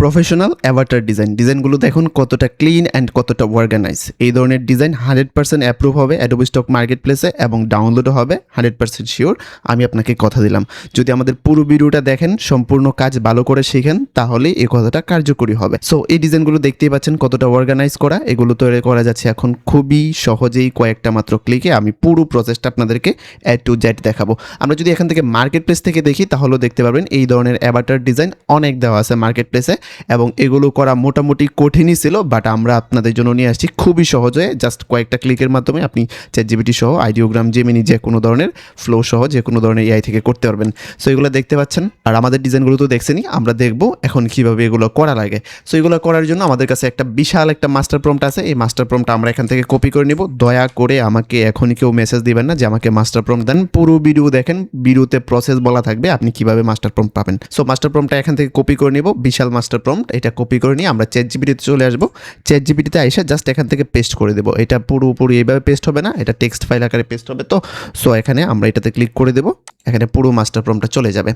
Professional Avatar ডিজাইনগুলো দেখুন কতটা ক্লিন অ্যান্ড কতটা অর্গানাইজ। এই ধরনের ডিজাইন 100% অ্যাপ্রুভ হবে অ্যাডোবি স্টক মার্কেটপ্লেসে এবং ডাউনলোডও হবে 100% শিওর। আমি আপনাকে কথা দিলাম, যদি আমাদের পুরো ভিডিওটা দেখেন, সম্পূর্ণ কাজ ভালো করে শিখেন, তাহলেই এই কথাটা কার্যকরী হবে। সো এই ডিজাইনগুলো দেখতেই পাচ্ছেন কতটা অর্গানাইজ করা। এগুলো তৈরি করা যাচ্ছে এখন খুবই সহজেই, কয়েকটা মাত্র ক্লিকে। আমি পুরো প্রসেসটা আপনাদেরকে A to Z দেখাবো। আমরা যদি এখান থেকে মার্কেটপ্লেস থেকে দেখি তাহলেও দেখতে পারবেন এই ধরনের অ্যাভাটার ডিজাইন অনেক দেওয়া আছে মার্কেটপ্লেসে, এবং এগুলো করা মোটামুটি কঠিনই ছিল, বাট আমরা আপনাদের জন্য নিয়ে আসছি খুবই সহজ হয়ে। জাস্ট কয়েকটা ক্লিকের মাধ্যমে আপনি চ্যাটজিপিটি সহ, আইডিওগ্রাম, জেমিনি, যে কোনো ধরনের ফ্লো সহ যে কোনো ধরনের এআই থেকে করতে পারবেন। সো এগুলো দেখতে পাচ্ছেন, আর আমাদের ডিজাইনগুলো তো দেখছেনই। আমরা দেখবো এখন কীভাবে এগুলো করা লাগে। সো এগুলো করার জন্য আমাদের কাছে একটা বিশাল একটা মাস্টার প্রম্পট আছে। এই মাস্টার প্রম্পটটা আমরা এখান থেকে কপি করে নিব। দয়া করে আমাকে এখনই কেউ মেসেজ দিবেন না যে আমাকে মাস্টার প্রম্পট দেন। পুরো ভিডিও দেখেন, ভিডিওতে প্রসেস বলা থাকবে আপনি কিভাবে মাস্টার প্রম্পট পাবেন। সো মাস্টার প্রম্পটটা এখান থেকে কপি করে নিব, বিশাল মাস্টার প্রম্পট। এটা কপি করে নিয়ে আমরা চ্যাটজিপিটিতে চলে আসবো। চ্যাটজিপিটিতে এসে জাস্ট এখান থেকে পেস্ট করে দেবো। এটা পুরোপুরি এইভাবে পেস্ট হবে না, এটা টেক্সট ফাইল আকারে পেস্ট হবে। তো সো এখানে আমরা এটাতে ক্লিক করে দেবো, এখানে পুরো মাস্টার প্রম্পটটা চলে যাবে।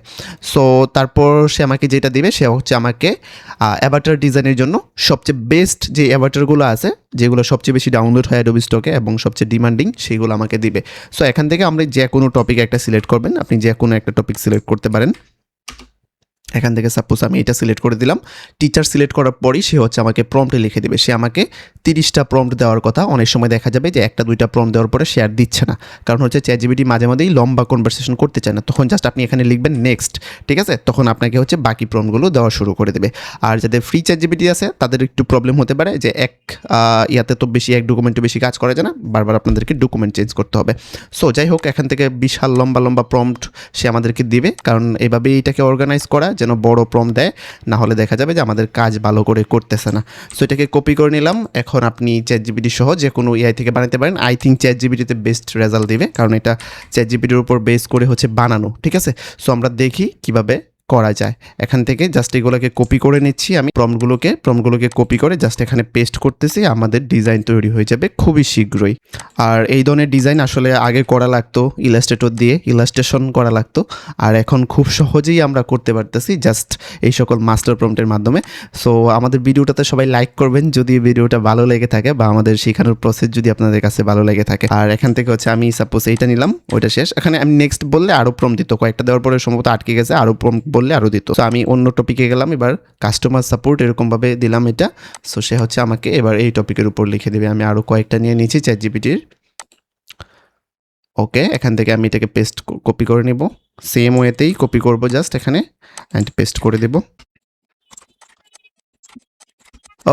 সো তারপর সে আমাকে যেটা দিবে সে হচ্ছে আমাকে অ্যাভাটার ডিজাইনের জন্য সবচেয়ে বেস্ট যে অ্যাভাটারগুলো আছে, যেগুলো সবচেয়ে বেশি ডাউনলোড হয় অ্যাডোবি স্টকে এবং সবচেয়ে ডিমান্ডিং, সেইগুলো আমাকে দিবে। সো এখান থেকে আমরা যে কোনো টপিক একটা সিলেক্ট করবেন, আপনি যে কোনো একটা টপিক সিলেক্ট করতে পারেন। এখান থেকে সাপোজ আমি এটা সিলেক্ট করে দিলাম। টিচার সিলেক্ট করার পরই সে হচ্ছে আমাকে প্রম্পটে লিখে দেবে। সে আমাকে 30টা প্রম্পট দেওয়ার কথা। অনেক সময় দেখা যাবে যে 1টা 2টা প্রম্পট দেওয়ার পরে সে আর দিচ্ছে না, কারণ হচ্ছে চ্যাটজিপিটি মাঝে মাঝেই লম্বা কনভারসেশন করতে চায় না। তখন জাস্ট আপনি এখানে লিখবেন নেক্সট, ঠিক আছে? তখন আপনাকে হচ্ছে বাকি প্রম্পটগুলো দেওয়া শুরু করে দেবে। আর যাদের ফ্রি চ্যাটজিপিটি আছে তাদের একটু প্রবলেম হতে পারে যে ইয়াতে তো বেশি, এক ডকুমেন্টে বেশি কাজ করা যায় না, বারবার আপনাদেরকে ডকুমেন্ট চেঞ্জ করতে হবে। সো যাই হোক, এখান থেকে বিশাল লম্বা লম্বা প্রম্পট সে আমাদেরকে দিবে, কারণ এভাবেই এটাকে অর্গানাইজ করা যেন বড় প্রম্পট দেয়, না হলে দেখা যাবে যে আমাদের কাজ ভালো করে করতেছে না। সো এটাকে কপি করে নিলাম। এখন আপনি চ্যাটজিপিটি সহ যে কোনো এআই থেকে বানাতে পারেন। আই থিঙ্ক চ্যাটজিপিটিতে বেস্ট রেজাল্ট দিবে, কারণ এটা চ্যাটজিপিটির উপর বেস করে হচ্ছে বানানো, ঠিক আছে? সো আমরা দেখি কিভাবে করা যায়। এখান থেকে জাস্ট এগুলোকে কপি করে নিচ্ছি আমি, প্রম্পটগুলোকে কপি করে জাস্ট এখানে পেস্ট করতেছি। আমাদের ডিজাইন তৈরি হয়ে যাবে খুবই শীঘ্রই। আর এই ধরনের ডিজাইন আসলে আগে করা লাগতো ইলাস্ট্রেটর দিয়ে, ইলাস্ট্রেশন করা লাগতো, আর এখন খুব সহজেই আমরা করতে পারতেছি জাস্ট এই সকল মাস্টার প্রম্পটের মাধ্যমে। সো আমাদের ভিডিওটাতে সবাই লাইক করবেন যদি ভিডিওটা ভালো লেগে থাকে, বা আমাদের শেখানোর প্রসেস যদি আপনাদের কাছে ভালো লেগে থাকে। আর এখান থেকে হচ্ছে আমি সাপোজ এইটা নিলাম, ওইটা শেষ। এখানে আমি নেক্সট বললে আরও প্রম্পট দিত, কয়েকটা দেওয়ার পরে সম্ভবত আটকে গেছে, আরও প্রম্পট বললে আরও দিত। সো আমি অন্য টপিকে গেলাম, এবার কাস্টমার সাপোর্ট এরকমভাবে দিলাম এটা। সো সে হচ্ছে আমাকে এবার এই টপিকের উপর লিখে দেবে। আমি আরও কয়েকটা নিয়ে নিয়েছি চ্যাটজিপিটির। ওকে, এখান থেকে আমি এটাকে পেস্ট কপি করে নেব, সেম ওয়েতেই কপি করব জাস্ট এখানে, অ্যান্ড পেস্ট করে দেব।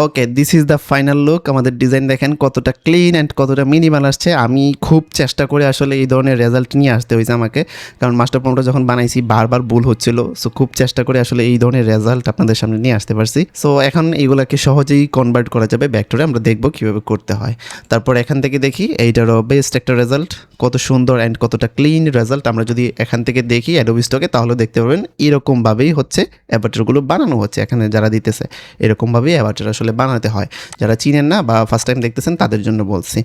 Okay, this is the final look. আমাদের ডিজাইন দেখেন কতটা ক্লিন অ্যান্ড কতটা মিনিমাল আসছে। আমি খুব চেষ্টা করে আসলে এই ধরনের রেজাল্ট নিয়ে আসতে হয়েছে আমাকে, কারণ মাস্টার প্রম্পটটা যখন বানাইছি বারবার ভুল হচ্ছিল। সো খুব চেষ্টা করে আসলে এই ধরনের রেজাল্ট আপনাদের সামনে নিয়ে আসতে পারছি। সো এখন এইগুলোকে সহজেই কনভার্ট করা যাবে ভেক্টরে, আমরা দেখব কীভাবে করতে হয়। তারপর এখান থেকে দেখি এইটারও বেস্ট একটা রেজাল্ট, কত সুন্দর অ্যান্ড কতটা ক্লিন রেজাল্ট। আমরা যদি এখান থেকে দেখি অ্যাডোবি স্টকে, তাহলে দেখতে পাবেন এরকমভাবেই হচ্ছে অ্যাভাটারগুলো বানানো হচ্ছে। এখানে যারা দিতেছে এরকমভাবেই অ্যাভাটার আসলে বানাতে হয়। যারা চিনেন না বা ফার্স্ট টাইম দেখতেছেন তাদের জন্য বলছি।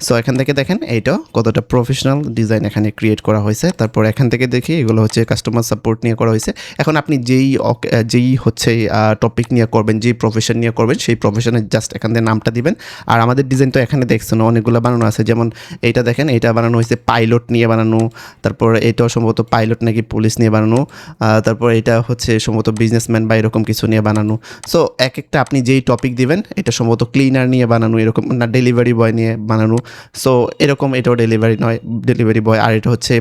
সো এখান থেকে দেখেন এইটা কতটা প্রফেশনাল ডিজাইন এখানে ক্রিয়েট করা হয়েছে। তারপর এখান থেকে দেখি এগুলো হচ্ছে কাস্টমার সাপোর্ট নিয়ে করা হয়েছে। এখন আপনি যেই হচ্ছে টপিক নিয়ে করবেন, যেই প্রফেশন নিয়ে করবেন, সেই প্রফেশনের জাস্ট এখান থেকে নামটা দিবেন। আর আমাদের ডিজাইন তো এখানে দেখছেন অনেকগুলো বানানো আছে, যেমন এইটা দেখেন, এইটা বানানো হয়েছে পাইলট নিয়ে বানানো। তারপর এটাও সম্ভবত পাইলট নাকি পুলিশ নিয়ে বানানো। তারপর এটা হচ্ছে সম্ভবত বিজনেসম্যান বা এরকম কিছু নিয়ে বানানো। সো এক একটা আপনি যেই টপিক দিবেন, এটা সম্ভবত ক্লিনার নিয়ে বানানো, এরকম না ডেলিভারি বয় নিয়ে বানানো। সো এরকম এটাও ডেলিভারি বয়, আর এটা হচ্ছে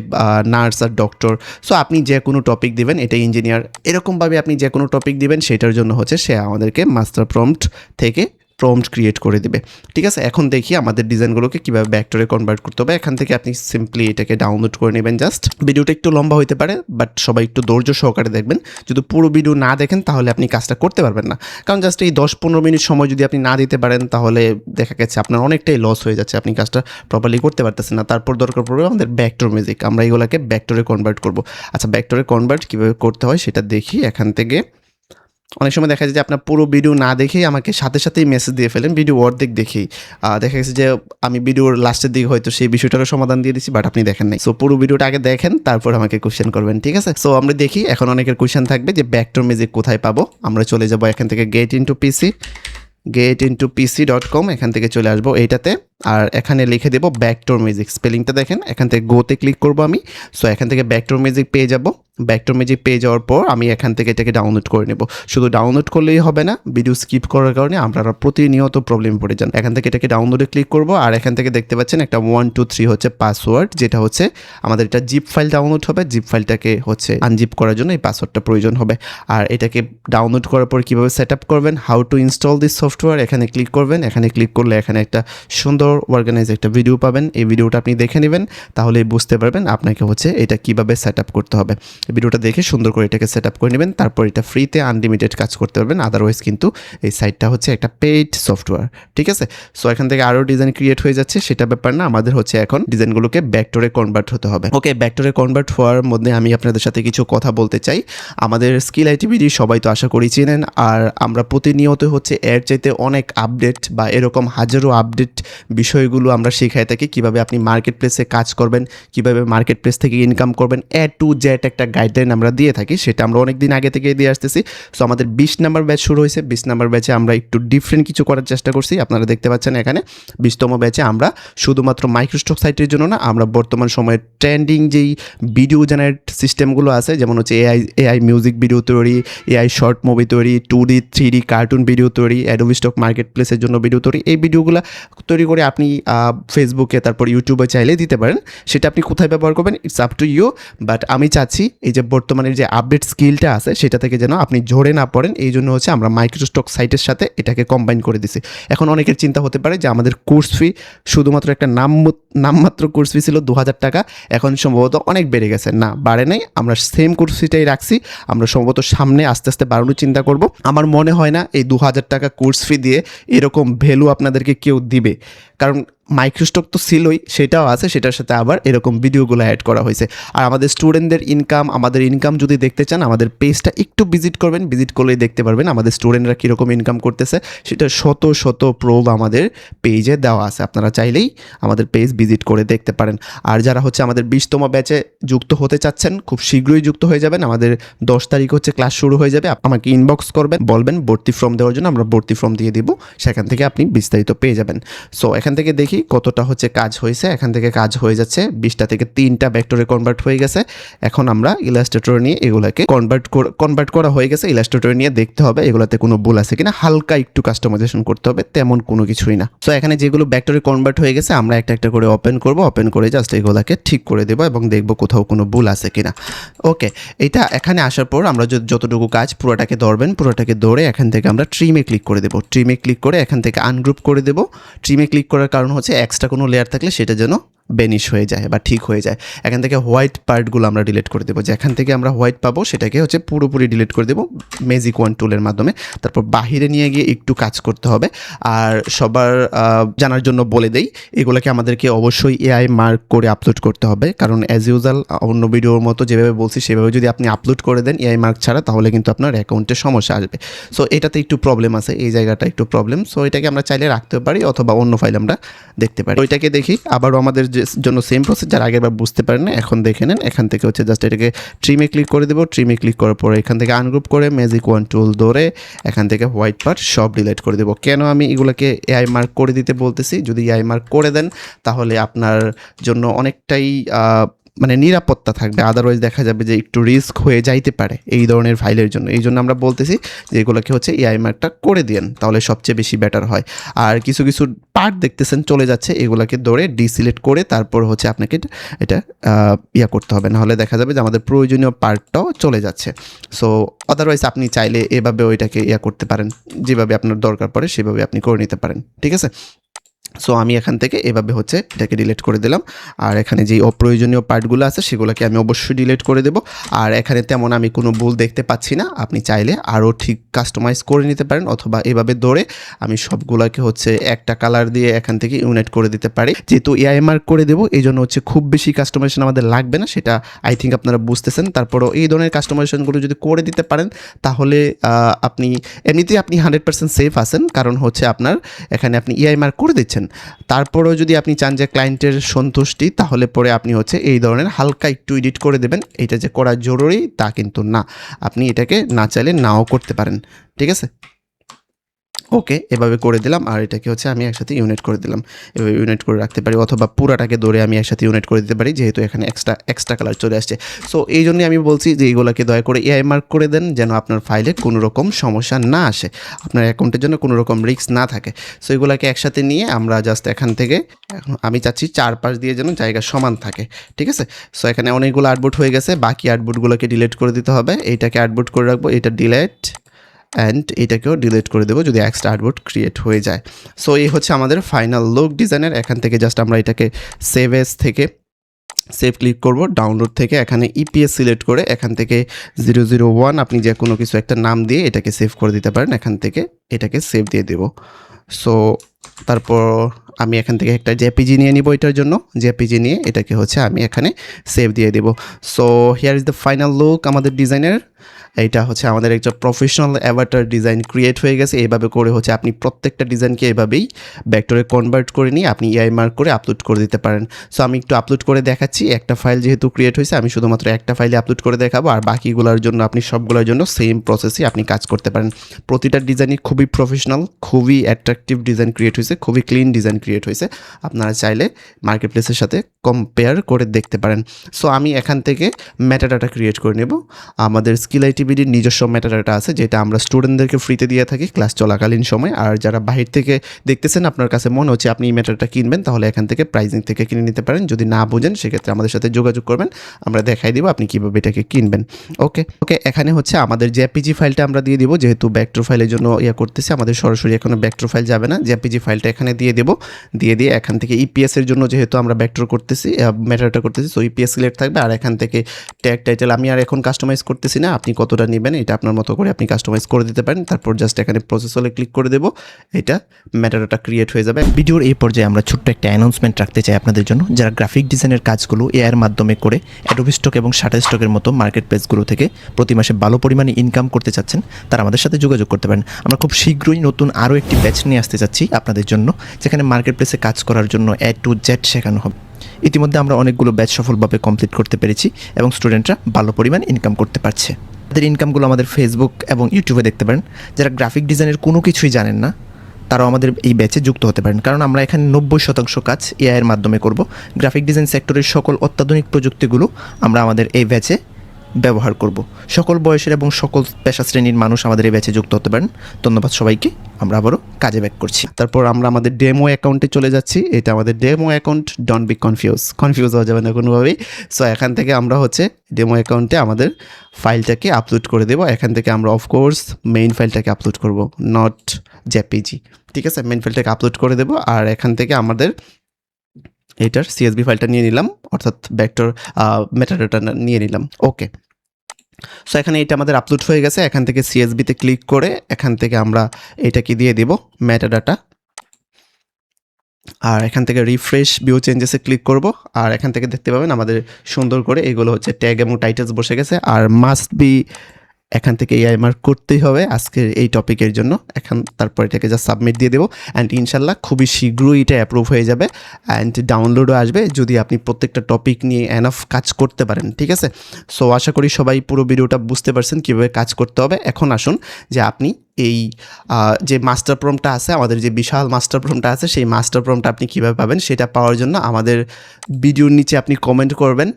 নার্স আর ডক্টর। সো আপনি যে কোনো টপিক দিবেন, এটা ইঞ্জিনিয়ার, এরকমভাবে আপনি যে কোনো টপিক দিবেন সেটার জন্য হচ্ছে সে আমাদেরকে মাস্টার প্রম্পট থেকে প্রম্পট ক্রিয়েট করে দিবে, ঠিক আছে? এখন দেখি আমাদের ডিজাইনগুলোকে কীভাবে ভেক্টরে কনভার্ট করতে হবে। এখান থেকে আপনি সিম্পলি এটাকে ডাউনলোড করে নেবেন জাস্ট। ভিডিওটা একটু লম্বা হতে পারে, বাট সবাই একটু ধৈর্য সহকারে দেখবেন। যদি পুরো ভিডিও না দেখেন তাহলে আপনি কাজটা করতে পারবেন না, কারণ জাস্ট এই 10-15 মিনিট সময় যদি আপনি না দিতে পারেন তাহলে দেখা গেছে আপনার অনেকটাই লস হয়ে যাচ্ছে, আপনি কাজটা প্রপারলি করতে পারতেছেন না। তারপর দরকার পড়বে আমাদের ভেক্টর ম্যাজিক, আমরা এগুলোকে ভেক্টরে কনভার্ট করব। আচ্ছা, ভেক্টরে কনভার্ট কীভাবে করতে হয় সেটা দেখি। এখান থেকে অনেক সময় দেখা যায় যে আপনার পুরো ভিডিও না দেখেই আমাকে সাথে সাথেই মেসেজ দিয়ে ফেলেন ভিডিও অর্ধেক দেখেই। দেখা গেছে যে আমি ভিডিওর লাস্টের দিকে হয়তো সেই বিষয়টারও সমাধান দিয়ে দিচ্ছি, বাট আপনি দেখেন নাই। সো পুরো ভিডিওটা আগে দেখেন, তারপর আমাকে কোয়েশ্চেন করবেন, ঠিক আছে? সো আমরা দেখি এখন অনেকের কোয়েশ্চেন থাকবে যে ব্যাকডোর মিউজিক কোথায় পাবো। আমরা চলে যাবো এখান থেকে getintopc.com, এখান থেকে চলে আসবো এইটাতে, আর এখানে লিখে দেবো ব্যাকডোর মিউজিক, স্পেলিংটা দেখেন, এখান থেকে গোতে ক্লিক করবো আমি। সো এখান থেকে ব্যাকডোর মিউজিক পেয়ে যাব। ব্যাকডোর মিউজিক পেয়ে যাওয়ার পর আমি এখান থেকে এটাকে ডাউনলোড করে নেব। শুধু ডাউনলোড করলেই হবে না, ভিডিও স্কিপ করার কারণে আপনারা প্রতিনিয়ত প্রবলেম পড়ে যান। এখান থেকে এটাকে ডাউনলোডে ক্লিক করব, আর এখান থেকে দেখতে পাচ্ছেন একটা 1 2 3 হচ্ছে পাসওয়ার্ড, যেটা হচ্ছে আমাদের এটা জিপ ফাইল ডাউনলোড হবে। জিপ ফাইলটাকে হচ্ছে আনজিপ করার জন্য এই পাসওয়ার্ডটা প্রয়োজন হবে। আর এটাকে ডাউনলোড করার পর কীভাবে সেট আপ করবেন, how to install this software, এখানে ক্লিক করবেন। এখানে ক্লিক করলে এখানে একটা সুন্দর অর্গানাইজ একটা ভিডিও পাবেন। এই ভিডিওটা আপনি দেখে নেবেন, তাহলেই বুঝতে পারবেন আপনাকে হচ্ছে এটা কীভাবে সেট আপ করতে হবে। এই ভিডিওটা দেখে সুন্দর করে এটাকে সেট আপ করে নেবেন, তারপর এটা ফ্রিতে আনলিমিটেড কাজ করতে পারবেন। আদারওয়াইজ কিন্তু এই সাইটটা হচ্ছে একটা পেইড সফটওয়্যার, ঠিক আছে? সো এখান থেকে আরও ডিজাইন ক্রিয়েট হয়ে যাচ্ছে, সেটা ব্যাপার না, আমাদের হচ্ছে এখন ডিজাইনগুলোকে ব্যাকডোরে কনভার্ট হতে হবে। ওকে, ব্যাকডোরে কনভার্ট হওয়ার মধ্যে আমি আপনাদের সাথে কিছু কথা বলতে চাই। আমাদের স্কিল আইটিভিডি সবাই তো আশা করি চেনেন, আর আমরা প্রতিনিয়ত হচ্ছে এর চাইতে অনেক আপডেট বা এরকম হাজারো আপডেট বিষয়গুলো আমরা শেখাই থাকি। কীভাবে আপনি মার্কেট প্লেসে কাজ করবেন, কীভাবে মার্কেট প্লেস থেকে ইনকাম করবেন, এ টু জেড একটা গাইডলাইন আমরা দিয়ে থাকি, সেটা আমরা অনেক দিন আগে থেকে দিয়ে আসতেছি। সো আমাদের 20 নাম্বার ব্যাচ শুরু হয়েছে। 20 নাম্বার ব্যাচে আমরা একটু ডিফারেন্ট কিছু করার চেষ্টা করছি। আপনারা দেখতে পাচ্ছেন এখানে 20তম ব্যাচে আমরা শুধুমাত্র মাইক্রোস্টক সাইটের জন্য না, আমরা বর্তমান সময়ে ট্রেন্ডিং যেই ভিডিও জেনারেট সিস্টেমগুলো আছে, যেমন হচ্ছে এআই মিউজিক ভিডিও তৈরি, এআই শর্ট মুভি তৈরি, 2D 3D কার্টুন ভিডিও তৈরি, অ্যাডোবি স্টক মার্কেট প্লেসের জন্য ভিডিও তৈরি, এই ভিডিওগুলো তৈরি করে আপনি ফেসবুকে তারপর ইউটিউবে চাইলে দিতে পারেন। সেটা আপনি কোথায় ব্যবহার করবেন it's up to you, but আমি চাচ্ছি এই যে বর্তমানের যে আপডেট স্কিলটা আছে সেটা থেকে যেন আপনি ঝরে না পড়েন, এই জন্য হচ্ছে আমরা মাইক্রোস্টক সাইটের সাথে এটাকে কম্বাইন করে দিছি। এখন অনেকের চিন্তা হতে পারে যে আমাদের কোর্স ফি শুধুমাত্র একটা নামমাত্র কোর্স ফি ছিল 2000 টাকা, এখন সম্ভবত অনেক বেড়ে গেছে। না, বাড়ে নাই, আমরা সেম কোর্স ফিটাই রাখছি। আমরা সম্ভবত সামনে আস্তে আস্তে বাড়ানোর চিন্তা করব। আমার মনে হয় না এই 2000 টাকা কোর্স ফি দিয়ে এরকম ভ্যালু আপনাদেরকে কেউ দিবে, কারণ মাইক্রোস্টক তো ছিলই, সেটাও আছে, সেটার সাথে আবার এরকম ভিডিওগুলো অ্যাড করা হয়েছে। আর আমাদের স্টুডেন্টদের ইনকাম, আমাদের ইনকাম যদি দেখতে চান আমাদের পেজটা একটু ভিজিট করবেন, ভিজিট করলেই দেখতে পারবেন আমাদের স্টুডেন্টরা কীরকম ইনকাম করতেছে। সেটা শত শত প্রুফ আমাদের পেজে দেওয়া আছে, আপনারা চাইলেই আমাদের পেজ ভিজিট করে দেখতে পারেন। আর যারা হচ্ছে আমাদের 20তম ব্যাচে যুক্ত হতে চাচ্ছেন, খুব শীঘ্রই যুক্ত হয়ে যাবেন। আমাদের 10 তারিখ হচ্ছে ক্লাস শুরু হয়ে যাবে। আমাকে ইনবক্স করবেন, বলবেন ভর্তি ফর্ম দেওয়ার জন্য, আমরা ভর্তি ফর্ম দিয়ে দিব, সেখান থেকে আপনি বিস্তারিত পেয়ে যাবেন। সো এখান থেকে দেখি কতটা হচ্ছে কাজ হয়েছে। এখান থেকে কাজ হয়ে যাচ্ছে 20টা থেকে 3টা ভেক্টরে কনভার্ট হয়ে গেছে। এখন আমরা ইলাস্ট্রেটর নিয়ে এগুলোকে কনভার্ট করা হয়ে গেছে। ইলাস্ট্রেটর নিয়ে দেখতে হবে এগুলোতে কোনো ভুল আছে কিনা, হালকা একটু কাস্টমাইজেশন করতে হবে, তেমন কোনো কিছুই না। সো এখানে যেগুলো ভেক্টরে কনভার্ট হয়ে গেছে আমরা একটা একটা করে ওপেন করব, ওপেন করে জাস্ট এগুলোকে ঠিক করে দেবো এবং দেখবো কোথাও কোনো ভুল আছে কিনা। ওকে, এটা এখানে আসার পর আমরা যতটুকু কাজ পুরোটাকে ধরবেন, পুরোটাকে ধরে এখান থেকে আমরা ট্রিমে ক্লিক করে দেবো। ট্রিমে ক্লিক করে এখান থেকে আনগ্রুপ করে দেবো। ট্রিমে ক্লিক করার কারণ হচ্ছে এক্সট্রা কোনো লেয়ার থাকলে সেটা যেন বেনিশ হয়ে যায় বা ঠিক হয়ে যায়। এখান থেকে হোয়াইট পার্টগুলো আমরা ডিলিট করে দেবো। যেখান থেকে আমরা হোয়াইট পাবো সেটাকে হচ্ছে পুরোপুরি ডিলিট করে দেবো ম্যাজিক ওয়ান টুলের মাধ্যমে। তারপর বাহিরে নিয়ে গিয়ে একটু কাজ করতে হবে। আর সবার জানার জন্য বলে দেই, এগুলোকে আমাদেরকে অবশ্যই এআই মার্ক করে আপলোড করতে হবে, কারণ অ্যাজ ইউজুয়াল অন্য ভিডিওর মতো যেভাবে বলছি সেভাবে যদি আপনি আপলোড করে দেন এআই মার্ক ছাড়া, তাহলে কিন্তু আপনার অ্যাকাউন্টে সমস্যা আসবে। সো এটাতে একটু প্রবলেম আছে, এই জায়গাটা একটু প্রবলেম। সো এটাকে আমরা চাইলে রাখতে পারি অথবা অন্য ফাইল আমরা দেখতে পারি। ওইটাকে দেখি আবারও আমাদের জন্য সেম প্রসেস, যারা আগেরবার বুঝতে পারেন না এখন দেখে নেন। এখান থেকে হচ্ছে জাস্ট এটাকে ট্রিমে ক্লিক করে দেবো। ট্রিমে ক্লিক করার পরে এখান থেকে আনগ্রুপ করে ম্যাজিক ওয়ান টুল ধরে এখান থেকে হোয়াইট পার্ট সব ডিলিট করে দেবো। কেন আমি এগুলোকে এআই মার্ক করে দিতে বলতেছি, যদি এআই মার্ক করে দেন তাহলে আপনার জন্য অনেকটাই মানে নিরাপত্তা থাকবে। আদারওয়াইজ দেখা যাবে যে একটু রিস্ক হয়ে যাইতে পারে এই ধরনের ফাইলের জন্য। এই জন্য আমরা বলতেছি যে এগুলোকে হচ্ছে এআই মার্কটা করে দিন, তাহলে সবচেয়ে বেশি বেটার হয়। আর কিছু কিছু পার্ট দেখতেছেন চলে যাচ্ছে, এগুলোকে ধরে ডিসিলেক্ট করে তারপর হচ্ছে আপনাকে এটা করতে হবে, নাহলে দেখা যাবে যে আমাদের প্রয়োজনীয় পার্টটাও চলে যাচ্ছে। সো আদারওয়াইজ আপনি চাইলে এভাবে ওইটাকে করতে পারেন, যেভাবে আপনার দরকার পড়ে সেভাবে আপনি করে নিতে পারেন, ঠিক আছে? সো আমি এখান থেকে এভাবে হচ্ছে এটাকে ডিলিট করে দিলাম। আর এখানে যেই অপ্রয়োজনীয় পার্টগুলো আছে সেগুলোকে আমি অবশ্যই ডিলিট করে দেব। আর এখানে তেমন আমি কোনো ভুল দেখতে পাচ্ছি না। আপনি চাইলে আরও ঠিক কাস্টমাইজ করে নিতে পারেন, অথবা এভাবে ধরে আমি সবগুলোকে হচ্ছে একটা কালার দিয়ে এখান থেকে ইউনাইট করে দিতে পারি। যেহেতু এআই মার্ক করে দেবো এই জন্য হচ্ছে খুব বেশি কাস্টমাইজেশন আমাদের লাগবে না, সেটা আই থিঙ্ক আপনারা বুঝতেছেন। তারপরও এই ধরনের কাস্টমাইজেশনগুলো যদি করে দিতে পারেন তাহলে আপনি এমনিতেই আপনি 100% সেফ আছেন, কারণ হচ্ছে আপনার এখানে আপনি এআই মার্ক করে দিচ্ছেন। তারপরেও যদি আপনি চান যে ক্লায়েন্টের সন্তুষ্টি, তাহলে পরে আপনি হচ্ছে এই ধরনের হালকা একটু এডিট করে দেবেন। এটা যে করা জরুরি তা কিন্তু না, আপনি এটাকে না চাইলে নাও করতে পারেন, ঠিক আছে। ওকে, এভাবে করে দিলাম। আর এটাকে হচ্ছে আমি একসাথে ইউনিট করে দিলাম, এভাবে ইউনিট করে রাখতে পারি, অথবা পুরাটাকে ধরে আমি একসাথে ইউনিট করে দিতে পারি, যেহেতু এখানে এক্সট্রা কালার চলে আসছে। সো এই জন্যই আমি বলছি যে এইগুলোকে দয়া করে এআই মার্ক করে দেন, যেন আপনার ফাইলে কোনো রকম সমস্যা না আসে, আপনার অ্যাকাউন্টের জন্য কোনো রকম রিস্ক না থাকে। সো এগুলোকে একসাথে নিয়ে আমরা জাস্ট এখান থেকে আমি চাচ্ছি চারপাশ দিয়ে যেন জায়গা সমান থাকে, ঠিক আছে। সো এখানে অনেকগুলো আউটপুট হয়ে গেছে, বাকি আউটপুটগুলোকে ডিলিট করে দিতে হবে। এইটাকে আউটপুট করে রাখবো, এটা ডিলিট, অ্যান্ড এটাকেও ডিলিট করে দেবো যদি এক্সট্রা আউটপুট ক্রিয়েট হয়ে যায়। সো এই হচ্ছে আমাদের ফাইনাল লুক ডিজাইনের। এখান থেকে জাস্ট আমরা এটাকে সেভ এস থেকে সেভ ক্লিক করব, ডাউনলোড থেকে এখানে ইপিএস সিলেক্ট করে এখান থেকে 001 আপনি যে কোনো কিছু একটা নাম দিয়ে এটাকে সেভ করে দিতে পারেন। এখান থেকে এটাকে সেভ দিয়ে দেব। সো তারপর আমি এখান থেকে একটা জেপিজি নিয়ে নিব, এটার জন্য জেপিজি নিয়ে এটাকে হচ্ছে আমি এখানে সেভ দিয়ে দেব। So here is the final look আমাদের ডিজাইনের। এইটা হচ্ছে আমাদের একটা প্রফেশনাল অ্যাভাটার ডিজাইন ক্রিয়েট হয়ে গেছে। এইভাবে করে হচ্ছে আপনি প্রত্যেকটা ডিজাইনকে এভাবেই ভেক্টরে কনভার্ট করে নিয়ে আপনি এআই মার্ক করে আপলোড করে দিতে পারেন। সো আমি একটু আপলোড করে দেখাচ্ছি। একটা ফাইল যেহেতু ক্রিয়েট হয়েছে আমি শুধুমাত্র একটা ফাইলে আপলোড করে দেখাবো, আর বাকিগুলোর জন্য আপনি সবগুলোর জন্য সেম প্রসেসে আপনি কাজ করতে পারেন। প্রতিটা ডিজাইনই খুবই প্রফেশনাল, খুবই অ্যাট্রাকটিভ ডিজাইন ক্রিয়েট হয়েছে, খুবই ক্লিন ডিজাইন ক্রিয়েট হয়েছে। আপনারা চাইলে মার্কেট প্লেসের সাথে কম্পেয়ার করে দেখতে পারেন। সো আমি এখান থেকে মেটাডাটা ক্রিয়েট করে নেব। আমাদের স্কিল আইটিবিডির নিজস্ব মেটাডাটা আছে, যেটা আমরা স্টুডেন্টদেরকে ফ্রিতে দিয়ে থাকি ক্লাস চলাকালীন সময়। আর যারা বাহির থেকে দেখতেছেন, আপনার কাছে মনে হচ্ছে আপনি এই মেটাডাটা কিনবেন, তাহলে এখান থেকে প্রাইজিং থেকে কিনে নিতে পারেন। যদি না বুঝেন সেক্ষেত্রে আমাদের সাথে যোগাযোগ করবেন, আমরা দেখাই দিব আপনি কীভাবে এটাকে কিনবেন। ওকে, এখানে হচ্ছে আমাদের জেপিজি ফাইলটা আমরা দিয়ে দিব, যেহেতু ব্যাকট্রো ফাইলের জন্য করতেছি, আমাদের সরাসরি এখনো ব্যাকট্রো ফাইল যাবে না। জেপিজি ফাইলটা এখানে দিয়ে দেব, দিয়ে এখান থেকে ইপিএস এর জন্য যেহেতু আমরা ব্যাকট্রো করতেছি, মেটাডাটা করতেছি, সো ইপিএস সিলেক্ট থাকবে। আর এখান থেকে ট্যাগ টাইটেল আমি আর এখন কাস্টমাইজ করতেছি না, আপনি কতটা নেবেন এটা আপনার মতো করে আপনি কাস্টমাইজ করে দিতে পারেন। তারপর জাস্ট এখানে প্রসেস হলে ক্লিক করে দেবো, এটা মেটাডাটা ক্রিয়েট হয়ে যাবে। ভিডিওর এই পর্যায়ে আমরা ছোট্ট একটা অ্যানাউন্সমেন্ট রাখতে চাই আপনাদের জন্য, যারা গ্রাফিক ডিজাইনের কাজগুলো এআইয়ের মাধ্যমে করে অ্যাডোবি স্টক এবং শাটারস্টকের মতো মার্কেট প্লেসগুলো থেকে প্রতি মাসে ভালো পরিমাণে ইনকাম করতে চাচ্ছেন, তারা আমাদের সাথে যোগাযোগ করতে পারেন। আমরা খুব শীঘ্রই নতুন আরও একটি ব্যাচ নিয়ে আসতে চাচ্ছি আপনাদের জন্য, যেখানে মার্কেট প্লেসে কাজ করার জন্য A to Z শেখানো হবে। ইতিমধ্যে আমরা অনেকগুলো ব্যাচ সফলভাবে কমপ্লিট করতে পেরেছি এবং স্টুডেন্টরা ভালো পরিমাণ ইনকাম করতে পারছে। তাদের ইনকামগুলো আমাদের ফেসবুক এবং ইউটিউবে দেখতে পারেন। যারা গ্রাফিক ডিজাইনের কোনো কিছুই জানেন না, তারাও আমাদের এই ব্যাচে যুক্ত হতে পারেন, কারণ আমরা এখানে 90% কাজ এআইয়ের মাধ্যমে করব। গ্রাফিক ডিজাইন সেক্টরের সকল অত্যাধুনিক প্রযুক্তিগুলো আমরা আমাদের এই ব্যাচে ব্যবহার করব। সকল বয়সের এবং সকল পেশা শ্রেণীর মানুষ আমাদের এই ব্যাচে যুক্ত হতে পারেন। ধন্যবাদ সবাইকে, আমরা আবারও কাজে ব্যাক করছি। তারপর আমরা আমাদের ডেমো অ্যাকাউন্টে চলে যাচ্ছি। এটা আমাদের demo account, don't be confuse হওয়া যাবে না কোনোভাবেই। সো এখান থেকে আমরা হচ্ছে ডেমো অ্যাকাউন্টে আমাদের ফাইলটাকে আপলোড করে দেবো। এখান থেকে আমরা অফকোর্স মেইন ফাইলটাকে আপলোড করব, নট জেপিজি, ঠিক আছে। মেইন ফাইলটাকে আপলোড করে দেবো। আর এখান থেকে আমাদের এটার সিএসবি ফাইলটা নিয়ে নিলাম, অর্থাৎ ভেক্টর মেটাডাটা নিয়ে নিলাম। ওকে, সো এখানে এটা আমাদের আপলোড হয়ে গেছে। এখান থেকে সিএসবিতে ক্লিক করে এখান থেকে আমরা এটাকে দিয়ে দেব মেটাডাটা। আর এখান থেকে রিফ্রেশ ভিউ চেঞ্জেসে ক্লিক করব। আর এখান থেকে দেখতে পাবেন আমাদের সুন্দর করে এগুলো হচ্ছে ট্যাগ এবং টাইটেলস বসে গেছে। আর মাস্ট বি এখান থেকে এআই মার্ক করতেই হবে আজকের এই টপিকের জন্য। তারপর এটাকে যা সাবমিট দিয়ে দেবো, অ্যান্ড ইনশাল্লাহ খুবই শীঘ্রই এটা অ্যাপ্রুভ হয়ে যাবে অ্যান্ড ডাউনলোডও আসবে, যদি আপনি প্রত্যেকটা টপিক নিয়ে এনাফ কাজ করতে পারেন, ঠিক আছে। সো আশা করি সবাই পুরো ভিডিওটা বুঝতে পারছেন কীভাবে কাজ করতে হবে। এখন আসুন যে আপনি এই যে মাস্টার প্রম্পটটা আছে, আমাদের যে বিশাল মাস্টার প্রম্পটটা আছে, সেই মাস্টার প্রম্পটটা আপনি কীভাবে পাবেন সেটা পাওয়ার জন্য আমাদের ভিডিওর নিচে আপনি কমেন্ট করবেন।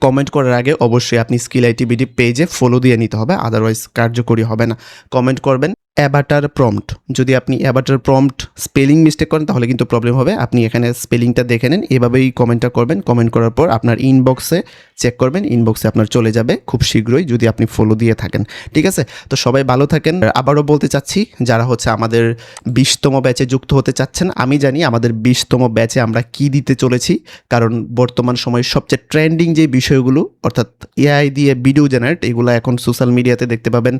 কমেন্ট করার আগে অবশ্যই আপনি স্কিল আইটিবিডি পেজে ফলো দিয়ে নিতে হবে, আদারওয়াইজ কার্যকরী হবে না। কমেন্ট করবেন অ্যাভাটার প্রম্পট। যদি আপনি অ্যাভাটার প্রম্পট স্পেলিং মিস্টেক করেন তাহলে কিন্তু প্রবলেম হবে। আপনি এখানে স্পেলিংটা দেখে নেন, এভাবেই কমেন্টটা করবেন। কমেন্ট করার পর আপনার ইনবক্সে চেক করবেন, ইনবক্সে আপনার চলে যাবে খুব শীঘ্রই যদি আপনি ফলো দিয়ে থাকেন। ঠিক আছে, তো সবাই ভালো থাকেন। আবারও বলতে চাচ্ছি, যারা হচ্ছে আমাদের 20তম ব্যাচে যুক্ত হতে চাচ্ছেন, আমি জানি আমাদের 20তম ব্যাচে আমরা কি দিতে চলেছি, কারণ বর্তমান সময়ে সবচেয়ে ট্রেন্ডিং যে বিষয়গুলো অর্থাৎ এআই দিয়ে ভিডিও জেনারেট, এগুলো এখন সোশ্যাল মিডিয়াতে দেখতে পাবেন।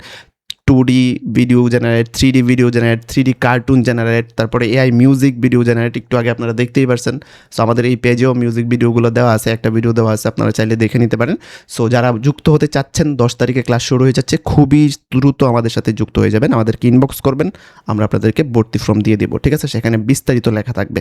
2D video generate, 3D video generate, 3D cartoon generate, তারপরে এআই মিউজিক ভিডিও জেনারেট, একটু আগে আপনারা দেখতেই পারছেন। সো আমাদের এই পেজেও মিউজিক ভিডিওগুলো দেওয়া আছে, একটা ভিডিও দেওয়া আছে, আপনারা চাইলে দেখে নিতে পারেন। সো যারা যুক্ত হতে চাচ্ছেন, 10 তারিখে ক্লাস শুরু হয়ে যাচ্ছে, খুবই দ্রুত আমাদের সাথে যুক্ত হয়ে যাবেন, আমাদেরকে ইনবক্স করবেন, আমরা আপনাদেরকে ভর্তি ফর্ম দিয়ে দেবো। ঠিক আছে, সেখানে বিস্তারিত লেখা থাকবে।